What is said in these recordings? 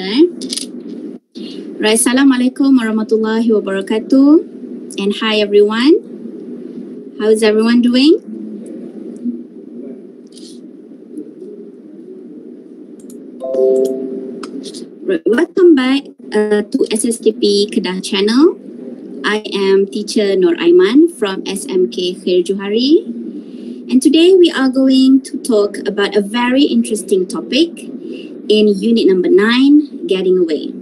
mula. Right, Assalamualaikum warahmatullahi wabarakatuh. And hi everyone. How is everyone doing? Right, welcome back to SSTP Kedah channel. I am teacher Noor Aiman from SMK Khir Johari. And today we are going to talk about a very interesting topic in unit number 9, Getting Away.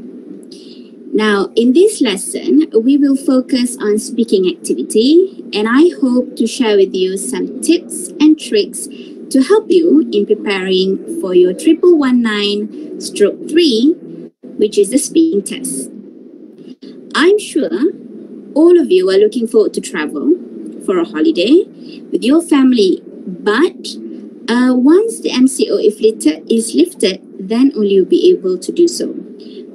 Now, in this lesson, we will focus on speaking activity, and I hope to share with you some tips and tricks to help you in preparing for your 1119/3, which is the speaking test. I'm sure all of you are looking forward to travel for a holiday with your family, but once the MCO is lifted, then only you'll be able to do so.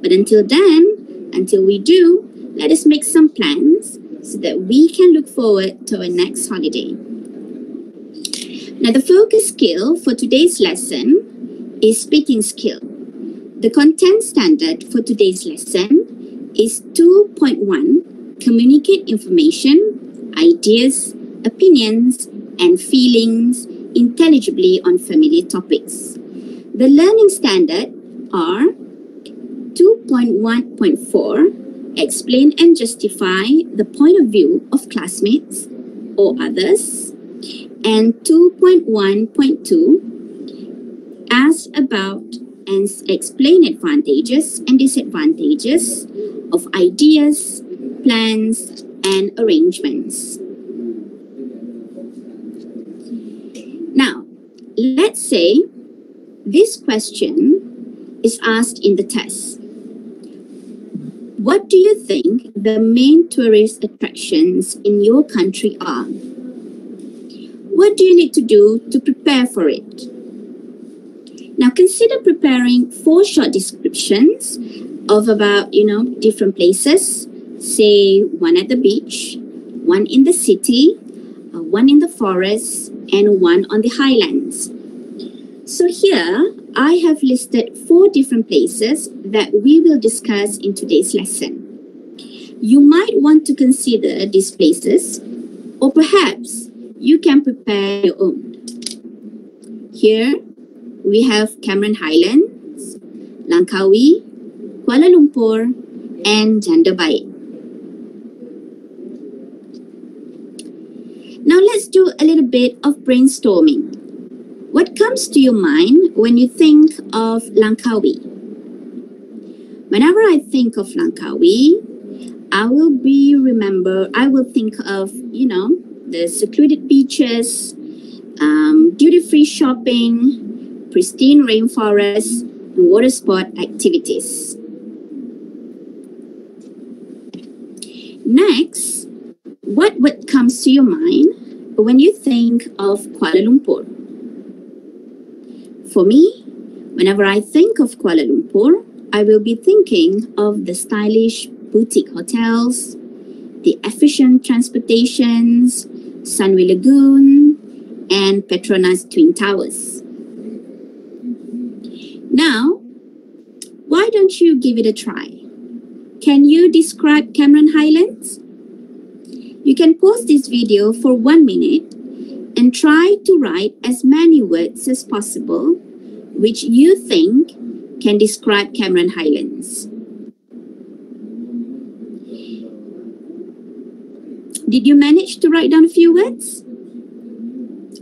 But until then, until we do, let us make some plans so that we can look forward to our next holiday. Now, the focus skill for today's lesson is speaking skill. The content standard for today's lesson is 2.1, communicate information, ideas, opinions, and feelings intelligibly on familiar topics. The learning standard are 2.1.4, explain and justify the point of view of classmates or others, and 2.1.2, ask about and explain advantages and disadvantages of ideas, plans, and arrangements. Now, let's say this question is asked in the test. What do you think the main tourist attractions in your country are? What do you need to do to prepare for it? Now, consider preparing 4 short descriptions of about, different places. Say, one at the beach, one in the city, one in the forest, and one on the highlands. So here, I have listed 4 different places that we will discuss in today's lesson. You might want to consider these places, or perhaps you can prepare your own. Here, we have Cameron Highlands, Langkawi, Kuala Lumpur, and Janda. Now let's do a little bit of brainstorming. What comes to your mind when you think of Langkawi? Whenever I think of Langkawi, I will think of, the secluded beaches, duty-free shopping, pristine rainforests, and water sport activities. Next, what comes to your mind when you think of Kuala Lumpur? For me, whenever I think of Kuala Lumpur, I will be thinking of the stylish boutique hotels, the efficient transportations, Sunway Lagoon, and Petronas Twin Towers. Now, why don't you give it a try? Can you describe Cameron Highlands? You can pause this video for 1 minute and try to write as many words as possible which you think can describe Cameron Highlands. Did you manage to write down a few words?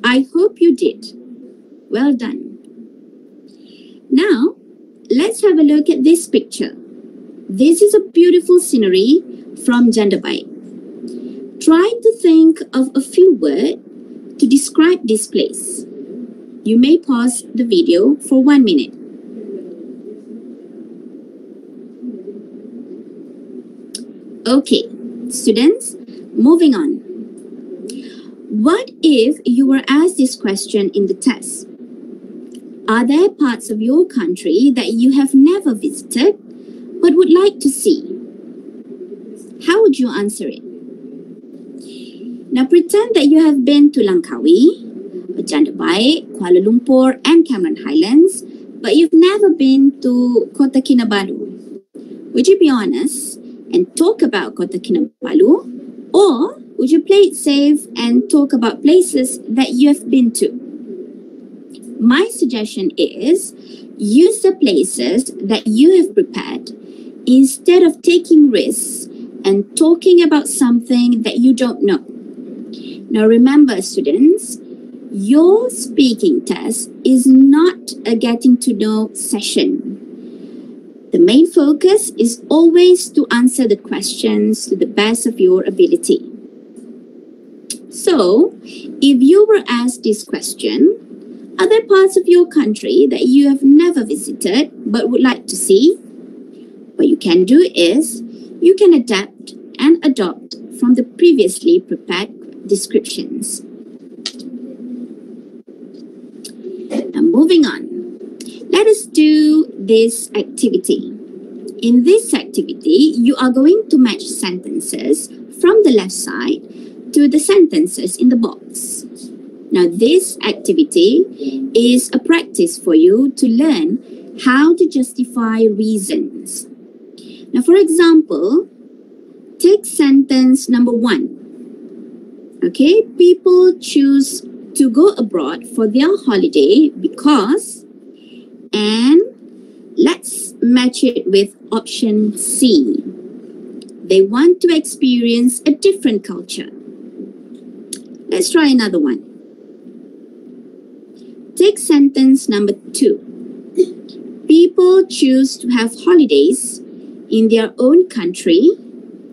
I hope you did. Well done. Now, let's have a look at this picture. This is a beautiful scenery from Janda. Try to think of a few words to describe this place. You may pause the video for 1 minute. Okay, students, moving on. What if you were asked this question in the test? Are there parts of your country that you have never visited but would like to see? How would you answer it? Now pretend that you have been to Langkawi, Janda, Kuala Lumpur, and Cameron Highlands, but you've never been to Kota Kinabalu. Would you be honest and talk about Kota Kinabalu? Or would you play it safe and talk about places that you have been to? My suggestion is use the places that you have prepared instead of taking risks and talking about something that you don't know. Now remember, students, your speaking test is not a getting to know session. The main focus is always to answer the questions to the best of your ability. So, if you were asked this question, are there parts of your country that you have never visited but would like to see? What you can do is, you can adapt and adopt from the previously prepared descriptions. Now moving on, let us do this activity. In this activity, you are going to match sentences from the left side to the sentences in the box. Now this activity is a practice for you to learn how to justify reasons. Now for example, take sentence number 1. Okay, people choose to go abroad for their holiday because, and let's match it with option C. They want to experience a different culture. Let's try another one. Take sentence number 2. People choose to have holidays in their own country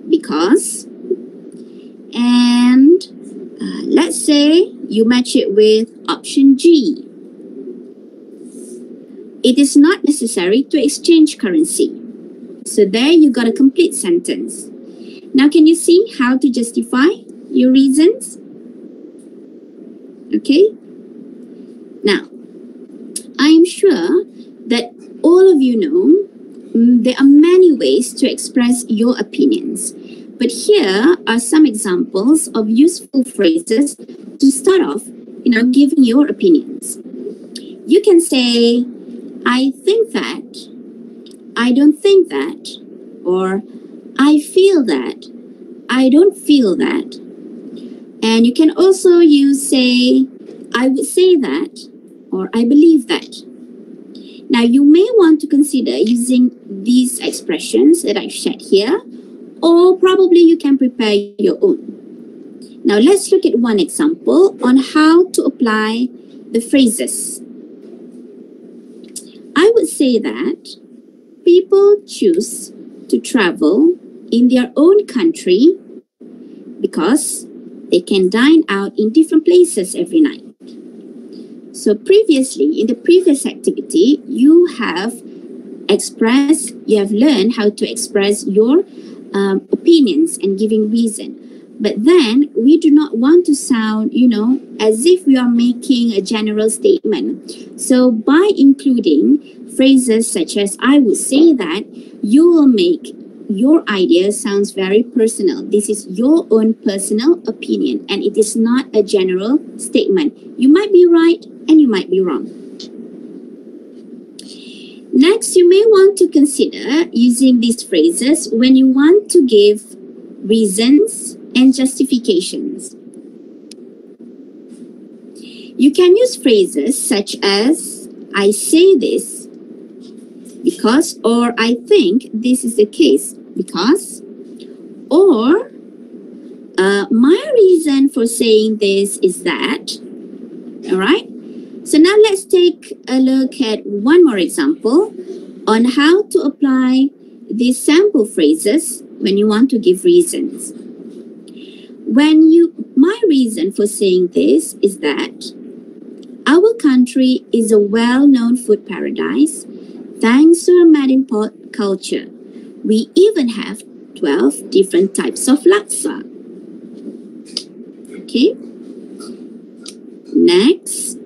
because, and let's say you match it with option G. It is not necessary to exchange currency. So there you got a complete sentence. Now can you see how to justify your reasons? Okay. Now, I am sure that all of you know there are many ways to express your opinions. But here are some examples of useful phrases to start off, giving your opinions. You can say, I think that, I don't think that, or I feel that, I don't feel that. And you can also use, say, I would say that, or I believe that. Now, you may want to consider using these expressions that I've shared here, or probably you can prepare your own. Now, let's look at one example on how to apply the phrases. I would say that people choose to travel in their own country because they can dine out in different places every night. So previously, in the previous activity, you have learned how to express your opinions and giving reason. But then we do not want to sound, as if we are making a general statement. So by including phrases such as I would say that, you will make your idea sounds very personal. This is your own personal opinion and it is not a general statement. You might be right and you might be wrong. Next, you may want to consider using these phrases when you want to give reasons and justifications. You can use phrases such as I say this because, or I think this is the case because, or my reason for saying this is that. All right. So now let's take a look at one more example on how to apply these sample phrases when you want to give reasons. My reason for saying this is that our country is a well-known food paradise thanks to our melting pot culture. We even have 12 different types of laksa. Okay. Next.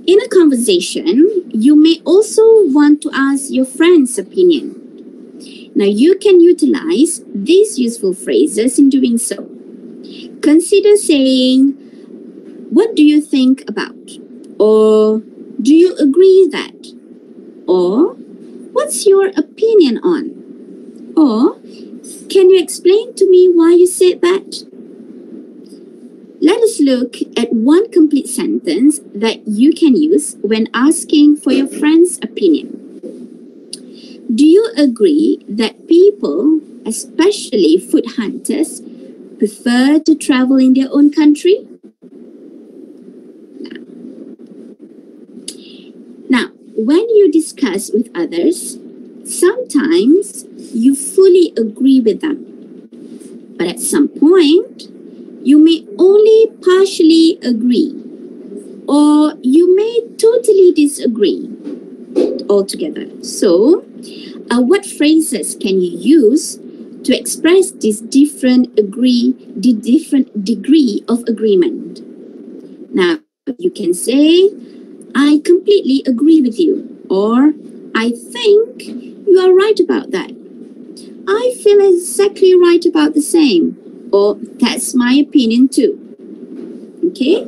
In a conversation, you may also want to ask your friend's opinion. Now, you can utilize these useful phrases in doing so. Consider saying, what do you think about? Or do you agree that? Or, what's your opinion on? Or, can you explain to me why you said that? Let us look at one complete sentence that you can use when asking for your friend's opinion. Do you agree that people, especially food hunters, prefer to travel in their own country? Now, when you discuss with others, sometimes you fully agree with them. But at some point, you may only partially agree, or you may totally disagree altogether. So, what phrases can you use to express this different degree of agreement? Now, you can say, I completely agree with you, or I think you are right about that. I feel exactly right about the same, or that's my opinion too. Okay?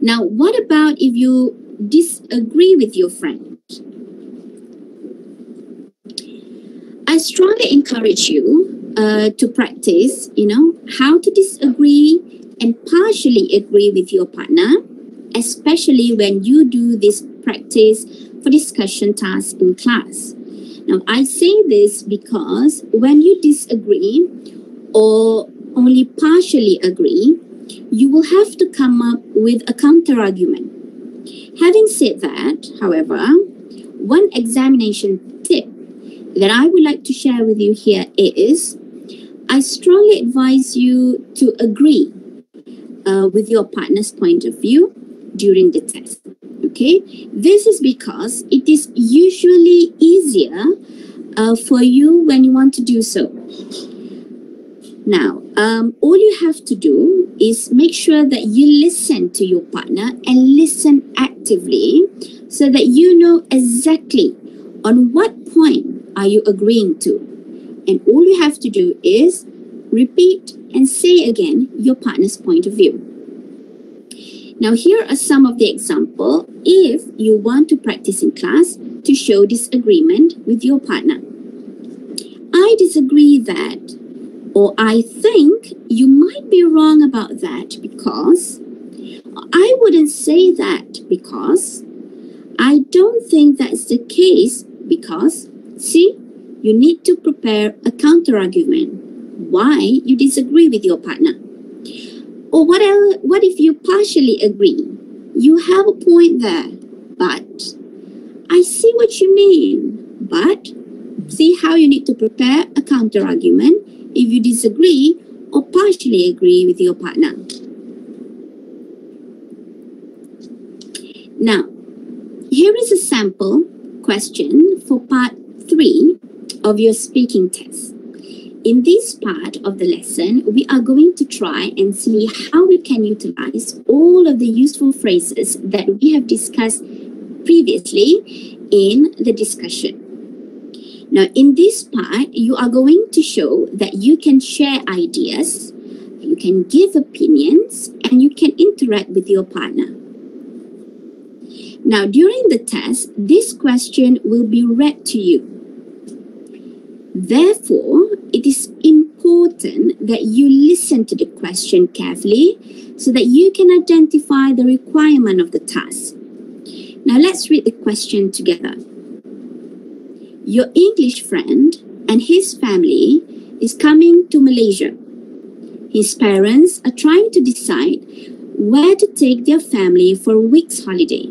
Now, what about if you disagree with your friend? I strongly encourage you to practice, how to disagree and partially agree with your partner, especially when you do this practice for discussion tasks in class. Now, I say this because when you disagree or only partially agree, you will have to come up with a counter-argument. Having said that, however, one examination tip that I would like to share with you here is, I strongly advise you to agree with your partner's point of view during the test. Okay, this is because it is usually easier for you when you want to do so. Now, all you have to do is make sure that you listen to your partner and listen actively so that you know exactly on what point are you agreeing to. And all you have to do is repeat and say again your partner's point of view. Now, here are some of the examples if you want to practice in class to show disagreement with your partner. I disagree that, or I think you might be wrong about that because, I wouldn't say that because, I don't think that's the case because, see, you need to prepare a counter-argument why you disagree with your partner. Or what if you partially agree? You have a point there, but I see what you mean. But see how you need to prepare a counter-argument if you disagree or partially agree with your partner. Now, here is a sample question for part 3 of your speaking test. In this part of the lesson, we are going to try and see how we can utilize all of the useful phrases that we have discussed previously in the discussion. Now, in this part, you are going to show that you can share ideas, you can give opinions, and you can interact with your partner. Now, during the test, this question will be read to you. Therefore, it is important that you listen to the question carefully so that you can identify the requirement of the task. Now, let's read the question together. Your English friend and his family is coming to Malaysia. His parents are trying to decide where to take their family for a week's holiday.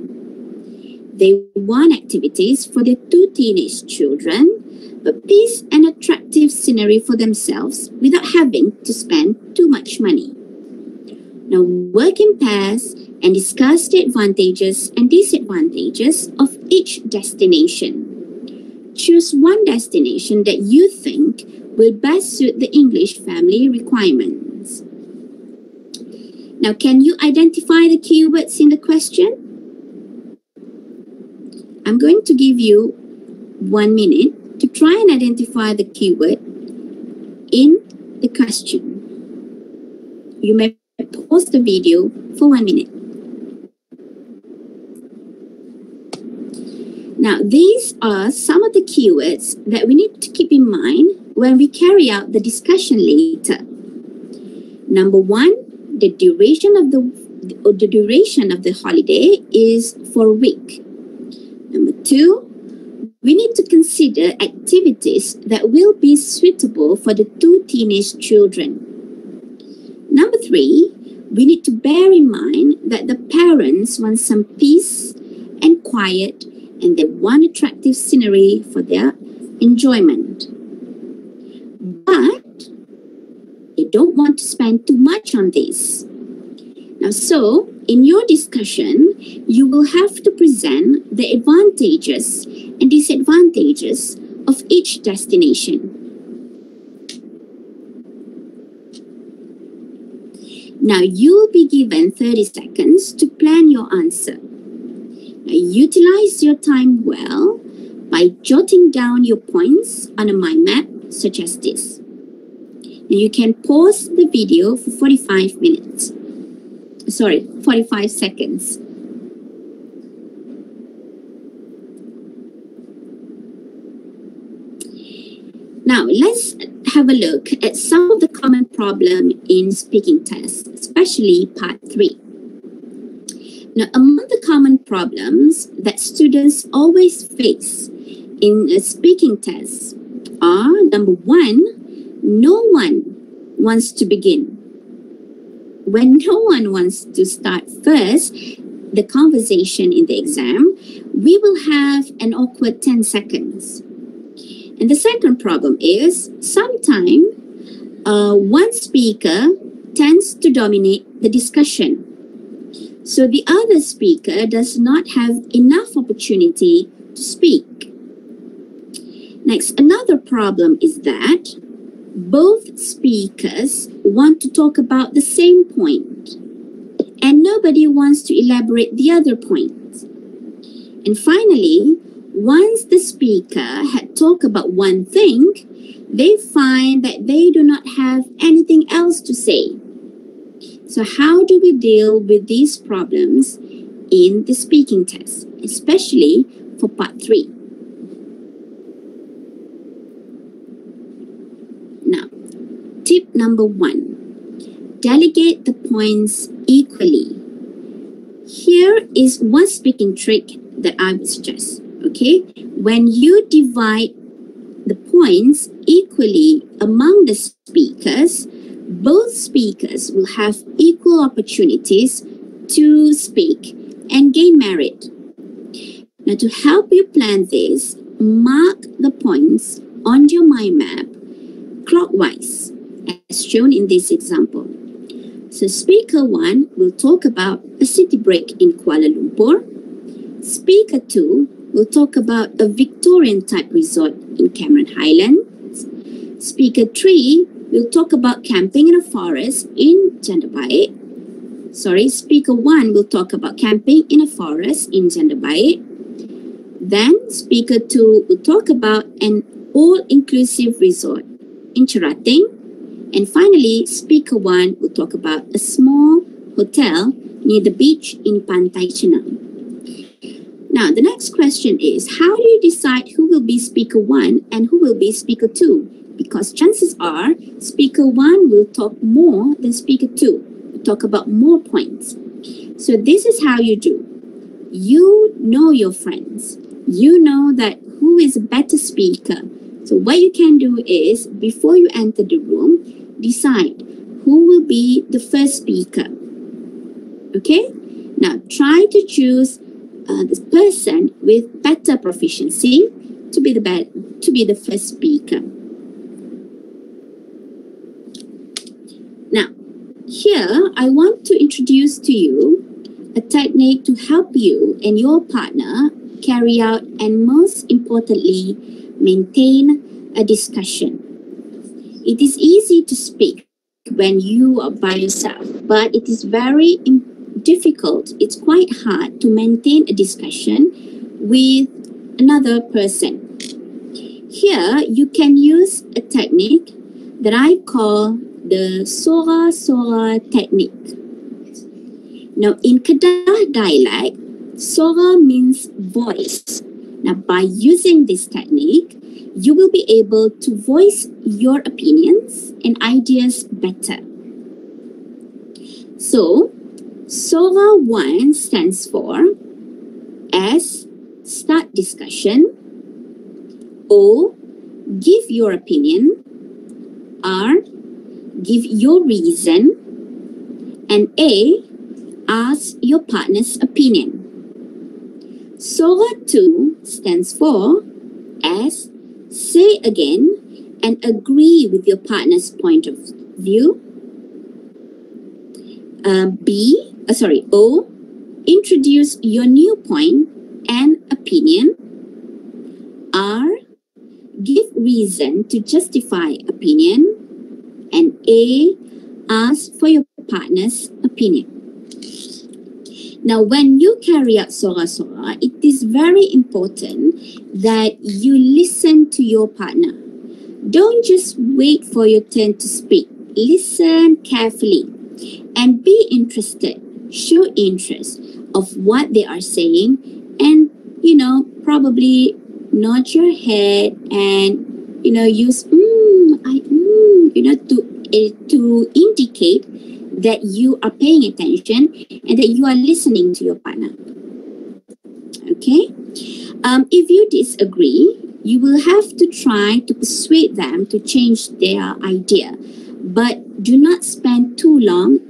They want activities for their 2 teenage children, but peace and attractive scenery for themselves without having to spend too much money. Now, work in pairs and discuss the advantages and disadvantages of each destination. Choose one destination that you think will best suit the English family requirements. Now, can you identify the keywords in the question? I'm going to give you 1 minute to try and identify the keyword in the question. You may pause the video for 1 minute. Now, these are some of the keywords that we need to keep in mind when we carry out the discussion later. Number one, the duration of the holiday is for a week. Number two, we need to consider activities that will be suitable for the two teenage children. Number three, we need to bear in mind that the parents want some peace and quiet, and they want attractive scenery for their enjoyment. But they don't want to spend too much on this. Now, so in your discussion, you will have to present the advantages and disadvantages of each destination. Now, you will be given 30 seconds to plan your answer. Now, utilize your time well by jotting down your points on a mind map such as this. Now, you can pause the video for 45 seconds. Now, let's have a look at some of the common problems in speaking tests, especially part 3. Now, among the common problems that students always face in a speaking test are, number one, no one wants to begin. When no one wants to start first the conversation in the exam, we will have an awkward 10 seconds. And the second problem is sometimes one speaker tends to dominate the discussion. So the other speaker does not have enough opportunity to speak. Next, another problem is that both speakers want to talk about the same point, and nobody wants to elaborate the other point. And finally, once the speaker had talked about one thing, they find that they do not have anything else to say. So how do we deal with these problems in the speaking test, especially for part 3? Now, tip number 1, delegate the points equally. Here is one speaking trick that I would suggest. Okay, when you divide the points equally among the speakers, both speakers will have equal opportunities to speak and gain merit. Now, to help you plan this, mark the points on your mind map clockwise, as shown in this example. So, speaker 1 will talk about a city break in Kuala Lumpur. Speaker 2 will talk about a Victorian-type resort in Cameron Highlands. Speaker 3 will talk about camping in a forest in Jandabait. Speaker 1 will talk about camping in a forest in Jandabait. Then, Speaker 2 will talk about an all-inclusive resort in Cherating. And finally, Speaker 1 will talk about a small hotel near the beach in Pantai Chenang. Now, the next question is, how do you decide who will be Speaker 1 and who will be Speaker 2? Because chances are, Speaker 1 will talk more than Speaker 2, talk about more points. So this is how you do. You know your friends. You know that who is a better speaker. So what you can do is, before you enter the room, decide who will be the first speaker. Okay? Now, try to choose the person with better proficiency to be the first speaker. Now, here I want to introduce to you a technique to help you and your partner carry out and most importantly maintain a discussion. It is easy to speak when you are by yourself, but it is very difficult. It's quite hard to maintain a discussion with another person. Here, you can use a technique that I call the Soraa technique. Now, in Kedah dialect, Soraa means voice. Now, by using this technique, you will be able to voice your opinions and ideas better. So, Soraa 1 stands for S, start discussion, O, give your opinion, R, give your reason, and A, ask your partner's opinion. Soraa 2 stands for S, say again and agree with your partner's point of view. O, introduce your new point and opinion. R, give reason to justify opinion. And A, ask for your partner's opinion. Now, when you carry out Soraa, it is very important that you listen to your partner. Don't just wait for your turn to speak. Listen carefully and be interested. Show interest of what they are saying, and probably nod your head and use to indicate that you are paying attention and that you are listening to your partner. Okay? If you disagree, you will have to try to persuade them to change their idea. But do not spend too long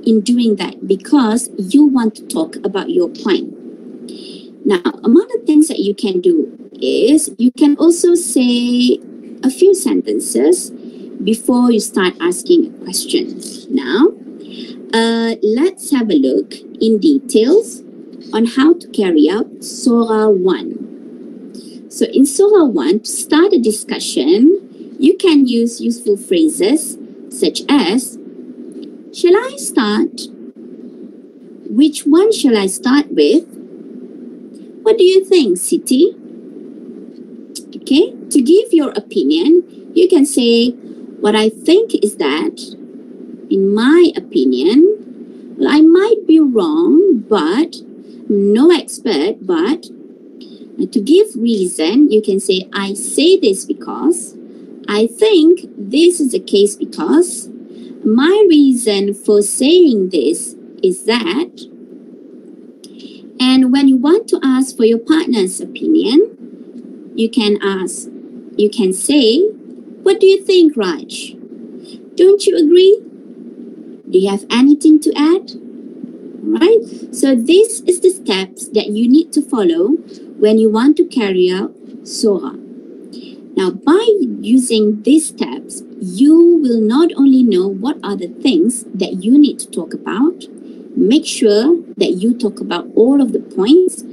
in doing that because you want to talk about your point. Now, among the things that you can do is you can also say a few sentences before you start asking questions. Now, let's have a look in details on how to carry out Soraa 1. So in Soraa 1, to start a discussion, you can use useful phrases such as, shall I start? Which one shall I start with? What do you think, Siti? Okay, to give your opinion, you can say, what I think is that, in my opinion, well, I might be wrong, but I'm no expert, but to give reason, you can say, I say this because, I think this is the case because, my reason for saying this is that. And when you want to ask for your partner's opinion, you can say, what do you think, Raj? Don't you agree? Do you have anything to add? Right? So this is the steps that you need to follow when you want to carry out Soraa. Now, by using these steps, you will not only know what are the things that you need to talk about, make sure that you talk about all of the points,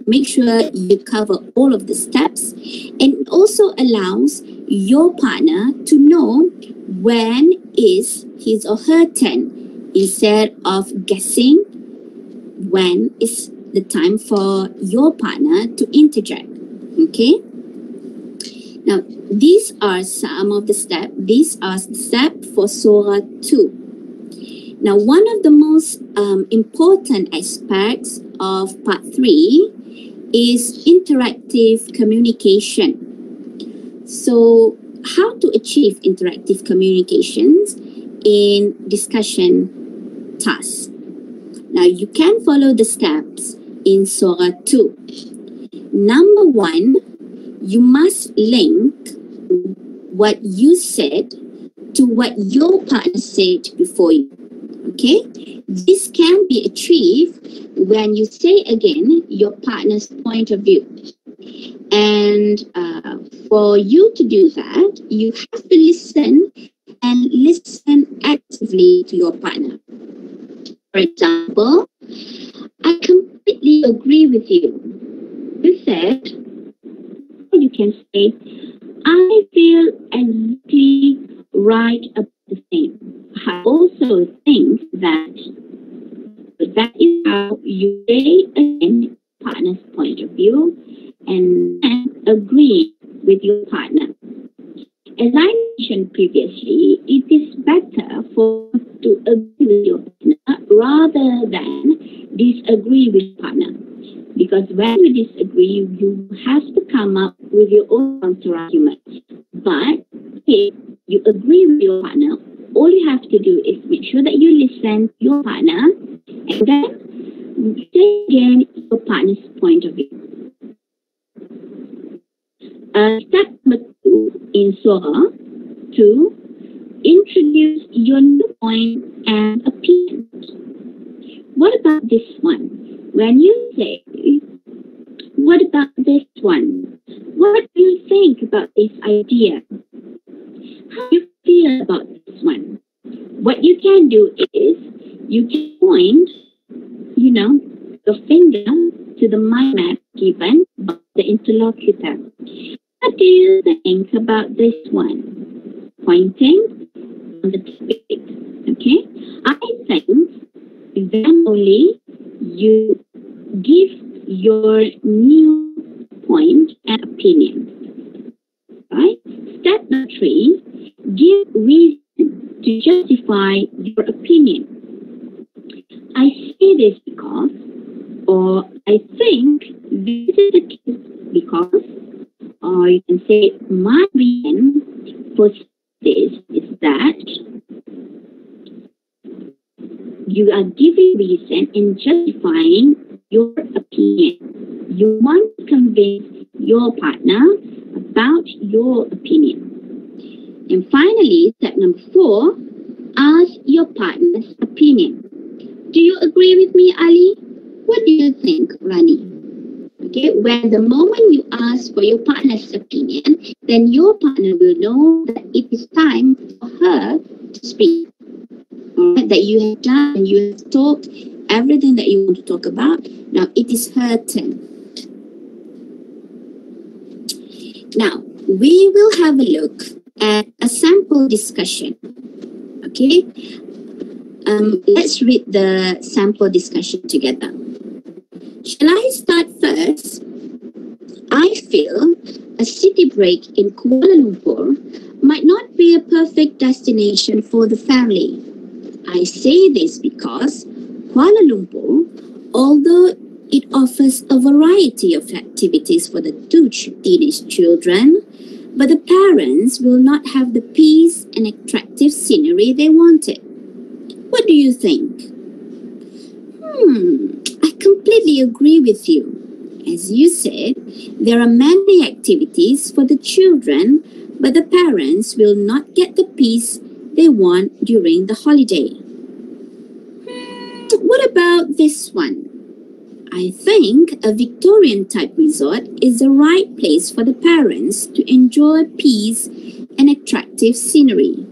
make sure you cover all of the steps, and it also allows your partner to know when is his or her turn, instead of guessing when is the time for your partner to interject. Okay? Now, these are some of the steps. These are the steps for Soraa 2. Now, one of the most important aspects of part 3 is interactive communication. So, how to achieve interactive communications in discussion tasks. Now, you can follow the steps in Soraa 2. Number 1, you must link what you said to what your partner said before you. Okay? This can be achieved when you say again your partner's point of view. And for you to do that, you have to listen and listen actively to your partner. For example, I completely agree with you. You said, you can say, I feel exactly right about the same. I also think that is how you say again your partner's point of view and then agree with your partner. As I mentioned previously, it is better for you to agree with your partner rather than disagree with your partner. Because when you disagree, you have to come up with your own counter argument. But if you agree with your partner, all you have to do is make sure that you listen to your partner and then say again your partner's point of view. Step number 2 in Soraa, to introduce your new point and opinion. What about this one? When you say, what about this one? What do you think about this idea? How do you feel about this one? What you can do is, you can point, your finger to the mind map given by the interlocutor. What do you think about this one? Pointing on the topic. Okay? I think then only you give your new point and opinion. Right? Step number 3, give reason to justify your opinion. I say this because, or I think this is the case because, or you can say my reason for this is that. You are giving reason and justifying your opinion. You want to convince your partner about your opinion. And finally, step number 4, ask your partner's opinion. Do you agree with me, Ali? What do you think, Rani? Okay, when the moment you ask for your partner's opinion, then your partner will know that it is time for her to speak. That you have done, you have talked everything that you want to talk about. Now it is her turn. Now we will have a look at a sample discussion. Okay, let's read the sample discussion together. Shall I start first? I feel a city break in Kuala Lumpur might not be a perfect destination for the family. I say this because Kuala Lumpur, although it offers a variety of activities for the 2 teenage children, but the parents will not have the peace and attractive scenery they wanted. What do you think? I completely agree with you. As you said, there are many activities for the children, but the parents will not get the peace they want during the holiday. What about this one? I think a Victorian type resort is the right place for the parents to enjoy peace and attractive scenery.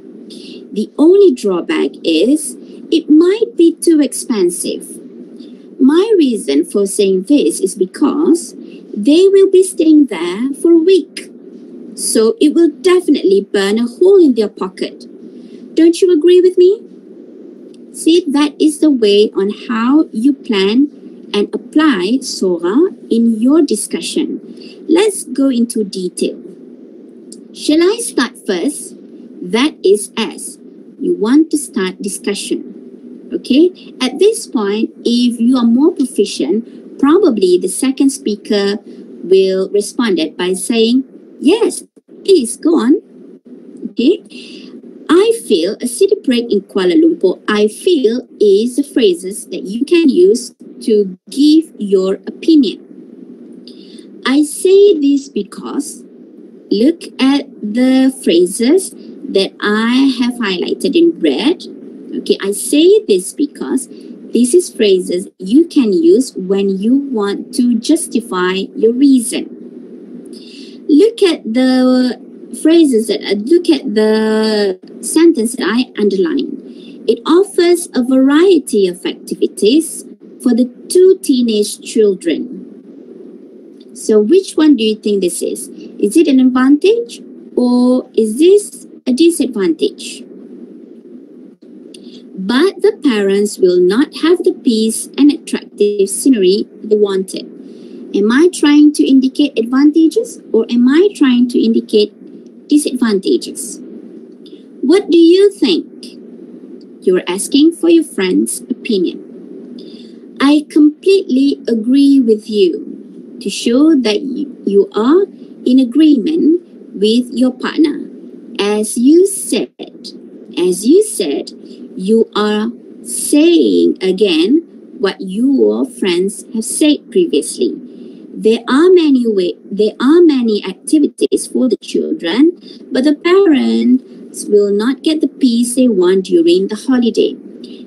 The only drawback is it might be too expensive. My reason for saying this is because they will be staying there for a week. So it will definitely burn a hole in their pocket. Don't you agree with me? See, that is the way on how you plan and apply Soraa in your discussion. Let's go into detail. Shall I start first? That is as you want to start discussion. Okay, at this point, if you are more proficient, probably the second speaker will respond by saying, yes, please go on. Okay, I feel a city break in Kuala Lumpur, I feel is the phrases that you can use to give your opinion. I say this because look at the phrases that I have highlighted in red. Okay, I say this because this is phrases you can use when you want to justify your reason. Look at the phrases look at the sentence that I underlined. It offers a variety of activities for the 2 teenage children. So which one do you think this is? Is it an advantage or is this a disadvantage? But the parents will not have the peace and attractive scenery they wanted. Am I trying to indicate advantages or am I trying to indicate disadvantages? What do you think? You're asking for your friend's opinion. I I completely agree with you, to show that you are in agreement with your partner. As you said, you are saying again what your friends have said previously. There are many activities for the children, but the parents will not get the peace they want during the holiday.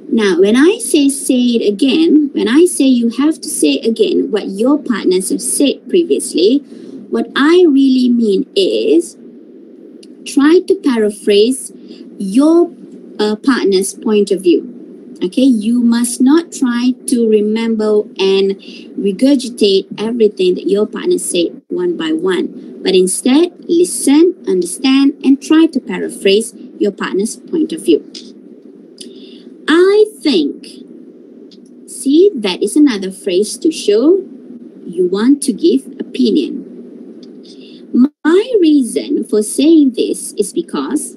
Now, when I say it again, when I say you have to say again what your partners have said previously, what I really mean is try to paraphrase your partner's point of view. Okay, you must not try to remember and regurgitate everything that your partner said one by one, but instead listen, understand, and try to paraphrase your partner's point of view. I think, see, that is another phrase to show you want to give opinion. My reason for saying this is because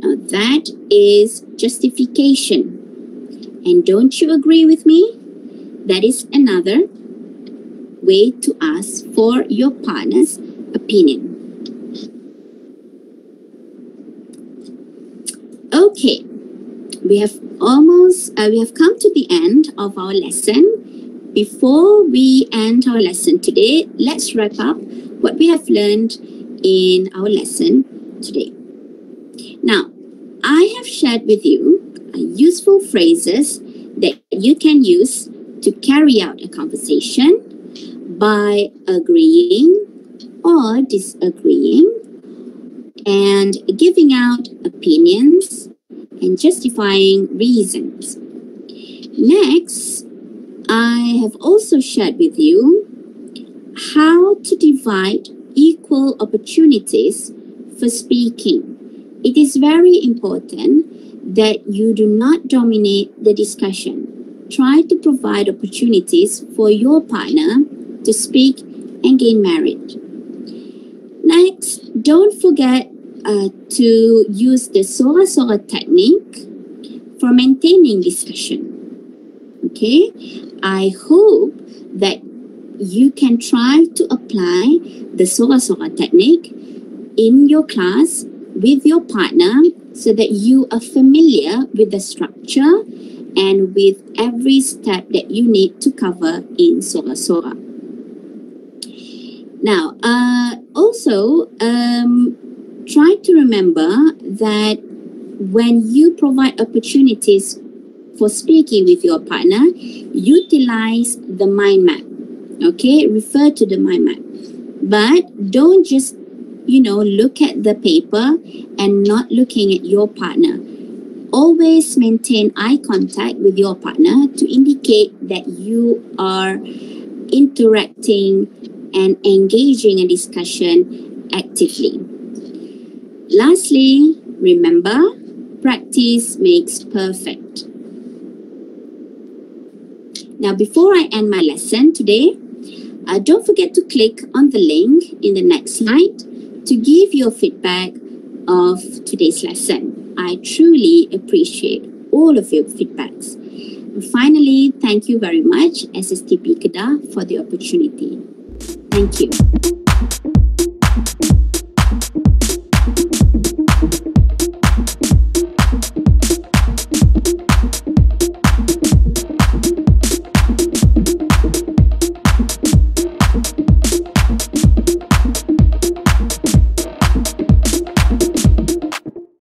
that is justification. And don't you agree with me? That is another way to ask for your partner's opinion. Okay, we have come to the end of our lesson. Before we end our lesson today, let's wrap up what we have learned in our lesson today. Now, I have shared with you useful phrases that you can use to carry out a conversation by agreeing or disagreeing and giving out opinions and justifying reasons. Next, I have also shared with you how to divide equal opportunities for speaking. It is very important that you do not dominate the discussion. Try to provide opportunities for your partner to speak and gain merit. Next, don't forget to use the Soraa technique for maintaining discussion. Okay, I hope that you can try to apply the Soraa technique in your class with your partner so that you are familiar with the structure and with every step that you need to cover in Soraa. Now, also, try to remember that when you provide opportunities for speaking with your partner, utilize the mind map. Okay, refer to the mind map. But don't just, look at the paper and not looking at your partner. Always maintain eye contact with your partner to indicate that you are interacting and engaging in discussion actively. Lastly, remember, practice makes perfect. Now, before I end my lesson today, don't forget to click on the link in the next slide to give your feedback of today's lesson. I truly appreciate all of your feedbacks. And finally, thank you very much, SSTP Kedah, for the opportunity. Thank you.